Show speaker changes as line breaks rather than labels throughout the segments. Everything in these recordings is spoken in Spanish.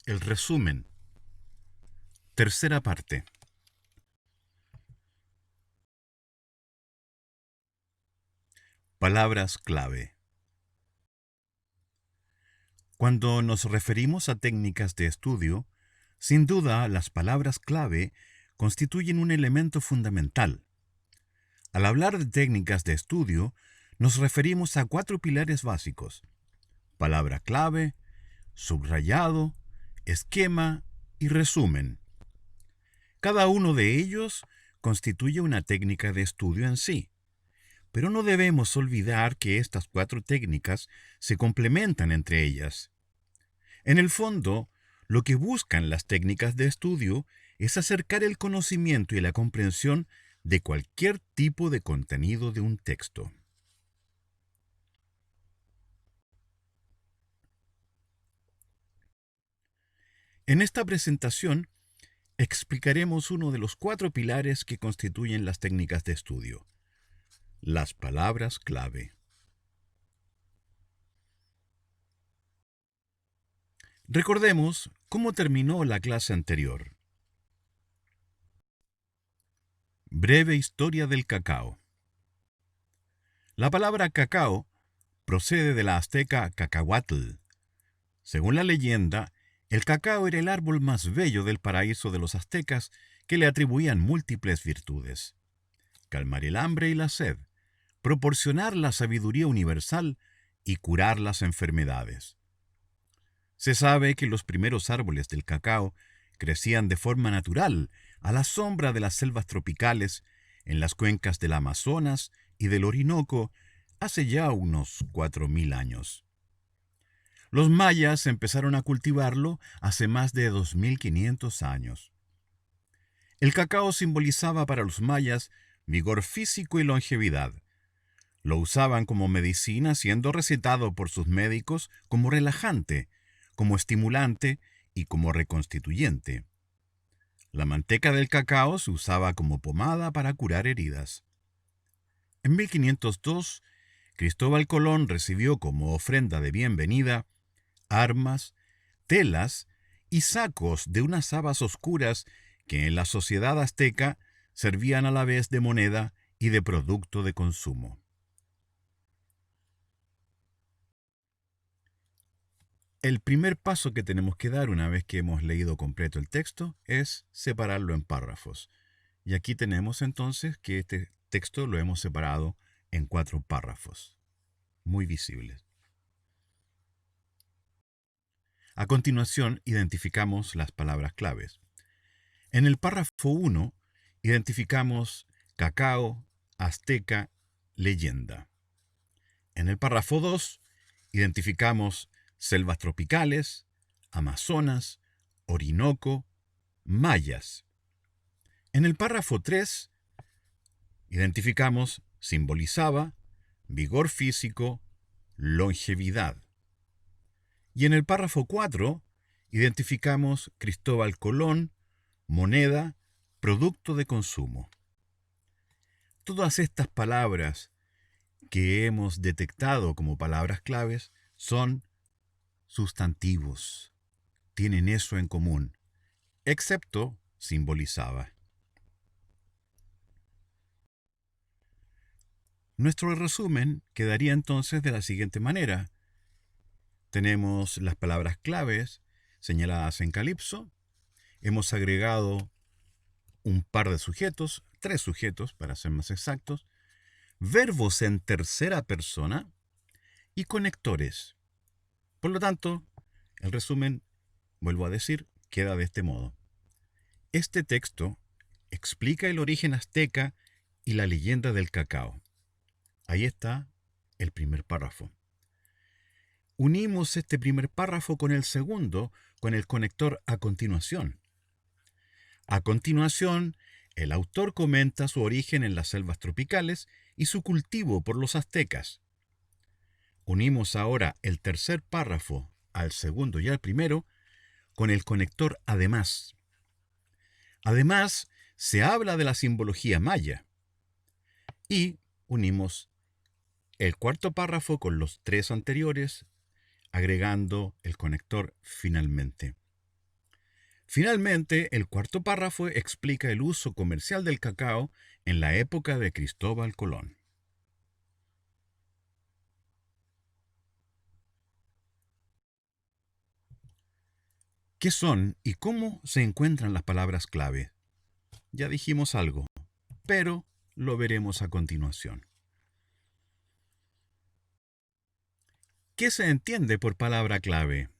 El resumen. Tercera parte. Palabras clave. Cuando nos referimos a técnicas de estudio, sin duda las palabras clave constituyen un elemento fundamental. Al hablar de técnicas de estudio, nos referimos a 4 pilares básicos: palabra clave, subrayado, esquema y resumen. Cada uno de ellos constituye una técnica de estudio en sí. Pero no debemos olvidar que estas 4 técnicas se complementan entre ellas. En el fondo, lo que buscan las técnicas de estudio es acercar el conocimiento y la comprensión de cualquier tipo de contenido de un texto. En esta presentación explicaremos uno de los 4 pilares que constituyen las técnicas de estudio: las palabras clave. Recordemos cómo terminó la clase anterior. Breve historia del cacao. La palabra cacao procede de la azteca cacahuatl. Según la leyenda, el cacao era el árbol más bello del paraíso de los aztecas, que le atribuían múltiples virtudes: calmar el hambre y la sed, proporcionar la sabiduría universal y curar las enfermedades. Se sabe que los primeros árboles del cacao crecían de forma natural a la sombra de las selvas tropicales en las cuencas del Amazonas y del Orinoco hace ya unos 4000 años. Los mayas empezaron a cultivarlo hace más de 2500 años. El cacao simbolizaba para los mayas vigor físico y longevidad. Lo usaban como medicina, siendo recetado por sus médicos como relajante, como estimulante y como reconstituyente. La manteca del cacao se usaba como pomada para curar heridas. En 1502, Cristóbal Colón recibió como ofrenda de bienvenida armas, telas y sacos de unas habas oscuras que en la sociedad azteca servían a la vez de moneda y de producto de consumo. El primer paso que tenemos que dar una vez que hemos leído completo el texto es separarlo en párrafos. Y aquí tenemos entonces que este texto lo hemos separado en 4 párrafos, muy visibles. A continuación, identificamos las palabras claves. En el párrafo 1, identificamos cacao, azteca, leyenda. En el párrafo 2, identificamos selvas tropicales, Amazonas, Orinoco, mayas. En el párrafo 3, identificamos simbolizaba, vigor físico, longevidad. Y en el párrafo 4, identificamos Cristóbal Colón, moneda, producto de consumo. Todas estas palabras que hemos detectado como palabras claves son sustantivos. Tienen eso en común, excepto simbolizaba. Nuestro resumen quedaría entonces de la siguiente manera. Tenemos las palabras claves señaladas en calipso. Hemos agregado un par de sujetos, 3 sujetos para ser más exactos, verbos en tercera persona y conectores. Por lo tanto, el resumen, vuelvo a decir, queda de este modo. Este texto explica el origen azteca y la leyenda del cacao. Ahí está el primer párrafo. Unimos este primer párrafo con el segundo, con el conector a continuación. A continuación, el autor comenta su origen en las selvas tropicales y su cultivo por los aztecas. Unimos ahora el tercer párrafo al segundo y al primero con el conector además. Además, se habla de la simbología maya. Y unimos el cuarto párrafo con los 3 anteriores, agregando el conector finalmente. Finalmente, el cuarto párrafo explica el uso comercial del cacao en la época de Cristóbal Colón. ¿Qué son y cómo se encuentran las palabras clave? Ya dijimos algo, pero lo veremos a continuación. ¿Qué se entiende por palabra clave?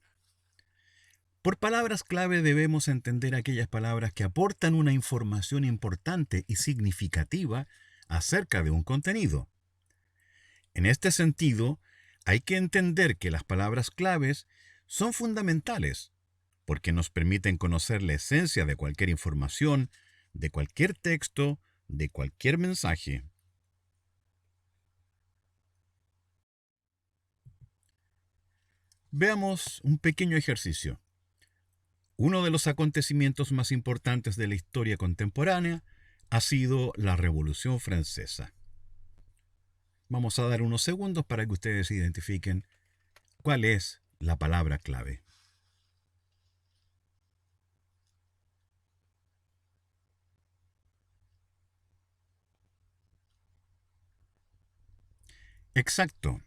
Por palabras clave debemos entender aquellas palabras que aportan una información importante y significativa acerca de un contenido. En este sentido, hay que entender que las palabras claves son fundamentales porque nos permiten conocer la esencia de cualquier información, de cualquier texto, de cualquier mensaje. Veamos un pequeño ejercicio. Uno de los acontecimientos más importantes de la historia contemporánea ha sido la Revolución Francesa. Vamos a dar unos segundos para que ustedes identifiquen cuál es la palabra clave. Exacto,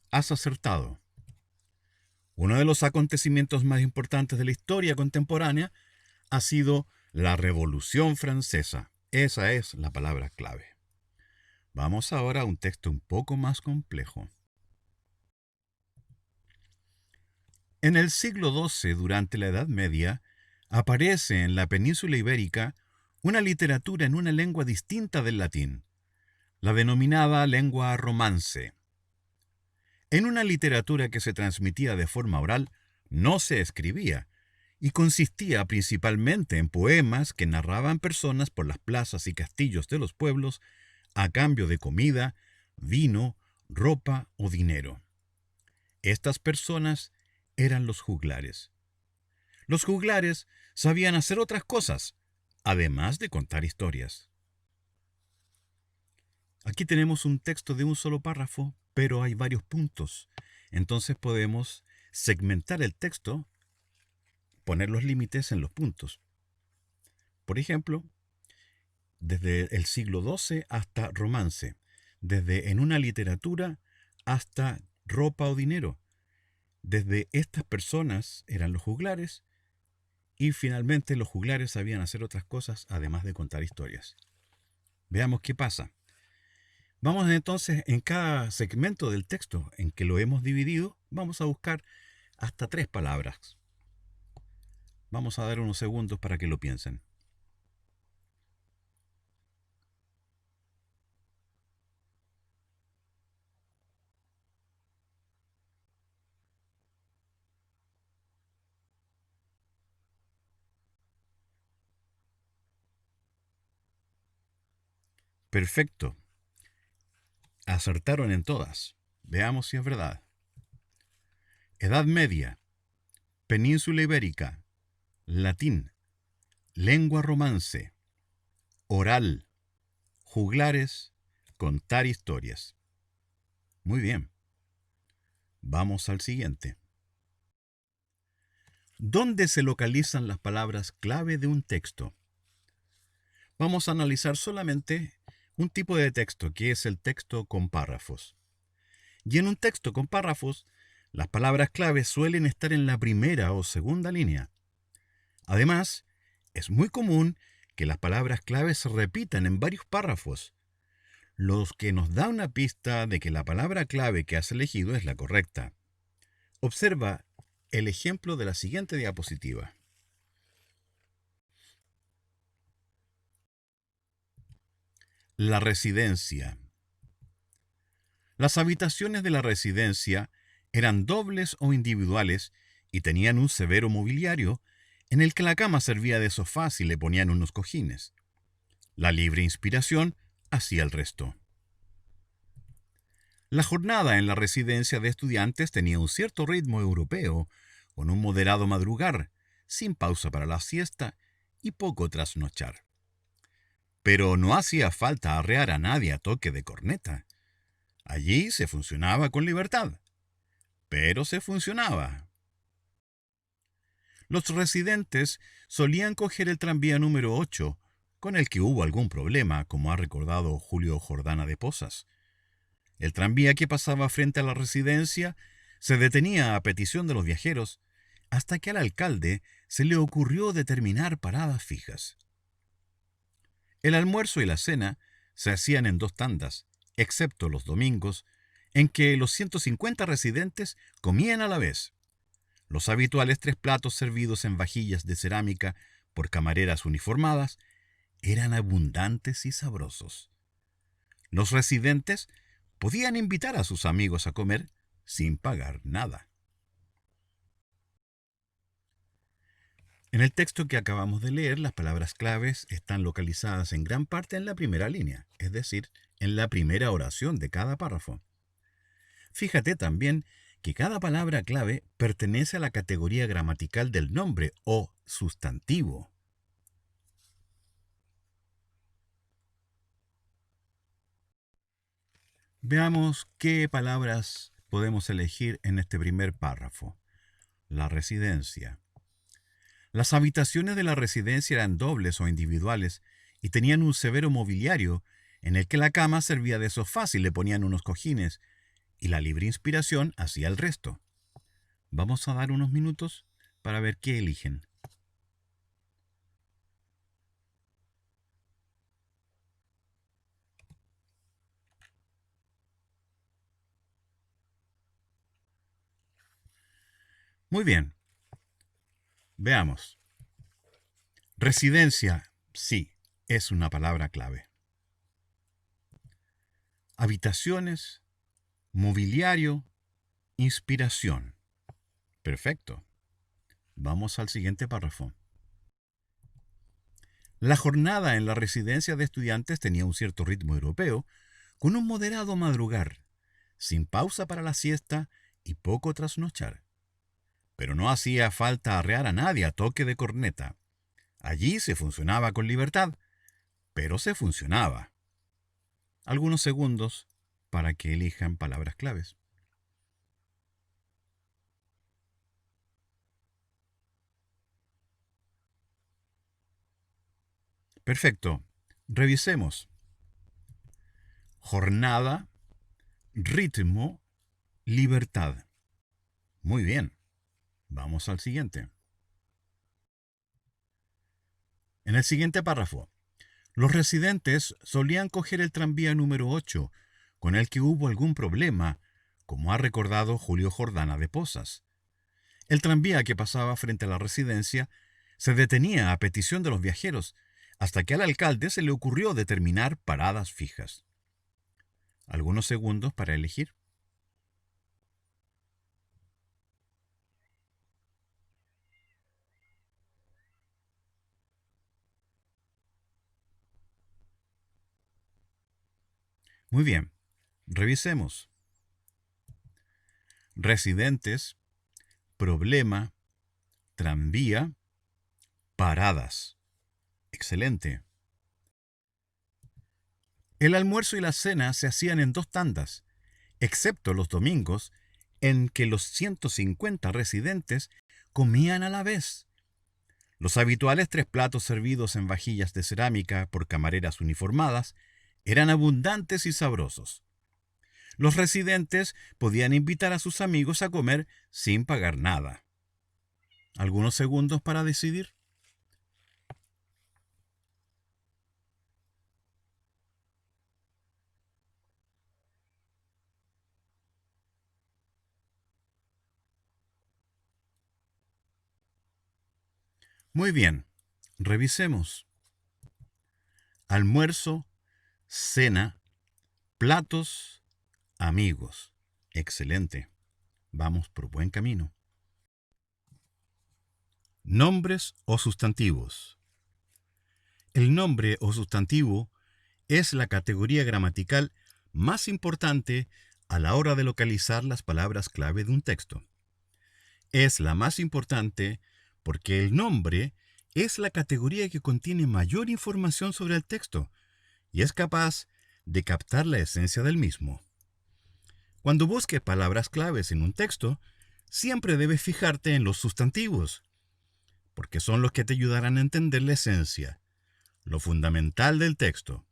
has acertado. Uno de los acontecimientos más importantes de la historia contemporánea ha sido la Revolución Francesa. Esa es la palabra clave. Vamos ahora a un texto un poco más complejo. En el siglo XII, durante la Edad Media, aparece en la península ibérica una literatura en una lengua distinta del latín, la denominada lengua romance. En una literatura que se transmitía de forma oral, no se escribía, y consistía principalmente en poemas que narraban personas por las plazas y castillos de los pueblos a cambio de comida, vino, ropa o dinero. Estas personas eran los juglares. Los juglares sabían hacer otras cosas, además de contar historias. Aquí tenemos un texto de un solo párrafo, pero hay varios puntos. Entonces podemos segmentar el texto, poner los límites en los puntos. Por ejemplo, desde el siglo XII hasta romance, desde en una literatura hasta ropa o dinero. Desde estas personas eran los juglares y finalmente los juglares sabían hacer otras cosas además de contar historias. Veamos qué pasa. Vamos entonces en cada segmento del texto en que lo hemos dividido, vamos a buscar hasta 3 palabras. Vamos a dar unos segundos para que lo piensen. Perfecto. Acertaron en todas. Veamos si es verdad. Edad Media, Península Ibérica, latín, lengua romance, oral, juglares, contar historias. Muy bien. Vamos al siguiente. ¿Dónde se localizan las palabras clave de un texto? Vamos a analizar solamente un tipo de texto, que es el texto con párrafos. Y en un texto con párrafos, las palabras clave suelen estar en la primera o segunda línea. Además, es muy común que las palabras clave se repitan en varios párrafos, lo que nos da una pista de que la palabra clave que has elegido es la correcta. Observa el ejemplo de la siguiente diapositiva. La residencia. Las habitaciones de la residencia eran dobles o individuales y tenían un severo mobiliario en el que la cama servía de sofá y le ponían unos cojines. La libre inspiración hacía el resto. La jornada en la residencia de estudiantes tenía un cierto ritmo europeo, con un moderado madrugar, sin pausa para la siesta y poco trasnochar. Pero no hacía falta arrear a nadie a toque de corneta. Allí se funcionaba con libertad, pero se funcionaba. Los residentes solían coger el tranvía número 8, con el que hubo algún problema, como ha recordado Julio Jordana de Pozas. El tranvía que pasaba frente a la residencia se detenía a petición de los viajeros, hasta que al alcalde se le ocurrió determinar paradas fijas. El almuerzo y la cena se hacían en 2 tandas, excepto los domingos, en que los 150 residentes comían a la vez. Los habituales 3 platos servidos en vajillas de cerámica por camareras uniformadas eran abundantes y sabrosos. Los residentes podían invitar a sus amigos a comer sin pagar nada. En el texto que acabamos de leer, las palabras claves están localizadas en gran parte en la primera línea, es decir, en la primera oración de cada párrafo. Fíjate también que cada palabra clave pertenece a la categoría gramatical del nombre o sustantivo. Veamos qué palabras podemos elegir en este primer párrafo. La residencia. Las habitaciones de la residencia eran dobles o individuales y tenían un severo mobiliario en el que la cama servía de sofá y le ponían unos cojines, y la libre inspiración hacía el resto. Vamos a dar unos minutos para ver qué eligen. Muy bien. Veamos. Residencia, sí, es una palabra clave. Habitaciones, mobiliario, inspiración. Perfecto. Vamos al siguiente párrafo. La jornada en la residencia de estudiantes tenía un cierto ritmo europeo, con un moderado madrugar, sin pausa para la siesta y poco trasnochar. Pero no hacía falta arrear a nadie a toque de corneta. Allí se funcionaba con libertad, pero se funcionaba. Algunos segundos para que elijan palabras claves. Perfecto. Revisemos. Jornada, ritmo, libertad. Muy bien. Vamos al siguiente. En el siguiente párrafo, los residentes solían coger el tranvía número 8, con el que hubo algún problema, como ha recordado Julio Jordana de Pozas. El tranvía que pasaba frente a la residencia se detenía a petición de los viajeros, hasta que al alcalde se le ocurrió determinar paradas fijas. Algunos segundos para elegir. Muy bien, revisemos. Residentes, problema, tranvía, paradas. Excelente. El almuerzo y la cena se hacían en 2 tandas, excepto los domingos, en que los 150 residentes comían a la vez. Los habituales 3 platos servidos en vajillas de cerámica por camareras uniformadas eran abundantes y sabrosos. Los residentes podían invitar a sus amigos a comer sin pagar nada. ¿Algunos segundos para decidir? Muy bien, revisemos. Almuerzo, cena, platos, amigos. Excelente. Vamos por buen camino. Nombres o sustantivos. El nombre o sustantivo es la categoría gramatical más importante a la hora de localizar las palabras clave de un texto. Es la más importante porque el nombre es la categoría que contiene mayor información sobre el texto y es capaz de captar la esencia del mismo. Cuando busques palabras claves en un texto, siempre debes fijarte en los sustantivos. porque son los que te ayudarán a entender la esencia, lo fundamental del texto.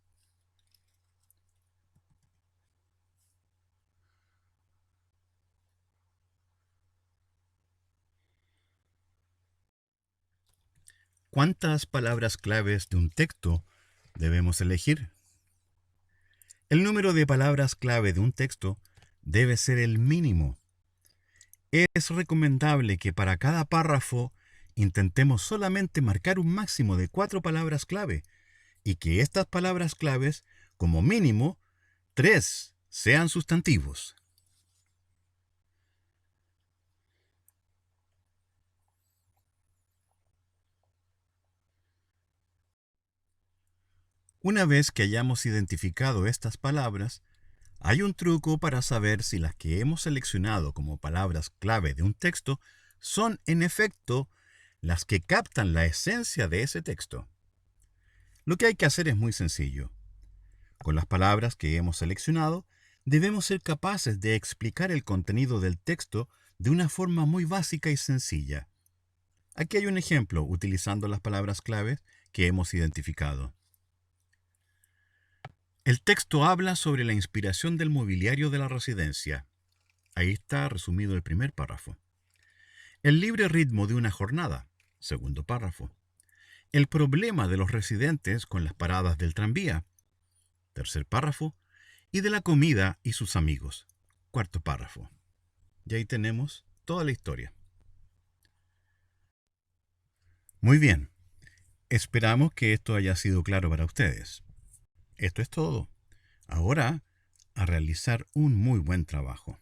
¿Cuántas palabras claves de un texto debemos elegir? El número de palabras clave de un texto debe ser el mínimo. Es recomendable que para cada párrafo intentemos solamente marcar un máximo de 4 palabras clave y que estas palabras claves, como mínimo, 3 sean sustantivos. Una vez que hayamos identificado estas palabras, hay un truco para saber si las que hemos seleccionado como palabras clave de un texto son en efecto las que captan la esencia de ese texto. Lo que hay que hacer es muy sencillo. Con las palabras que hemos seleccionado, debemos ser capaces de explicar el contenido del texto de una forma muy básica y sencilla. Aquí hay un ejemplo utilizando las palabras claves que hemos identificado. El texto habla sobre la inspiración del mobiliario de la residencia. Ahí está resumido el primer párrafo. El libre ritmo de una jornada. Segundo párrafo. El problema de los residentes con las paradas del tranvía. Tercer párrafo. Y de la comida y sus amigos. Cuarto párrafo. Y ahí tenemos toda la historia. Muy bien. Esperamos que esto haya sido claro para ustedes. Esto es todo. Ahora, a realizar un muy buen trabajo.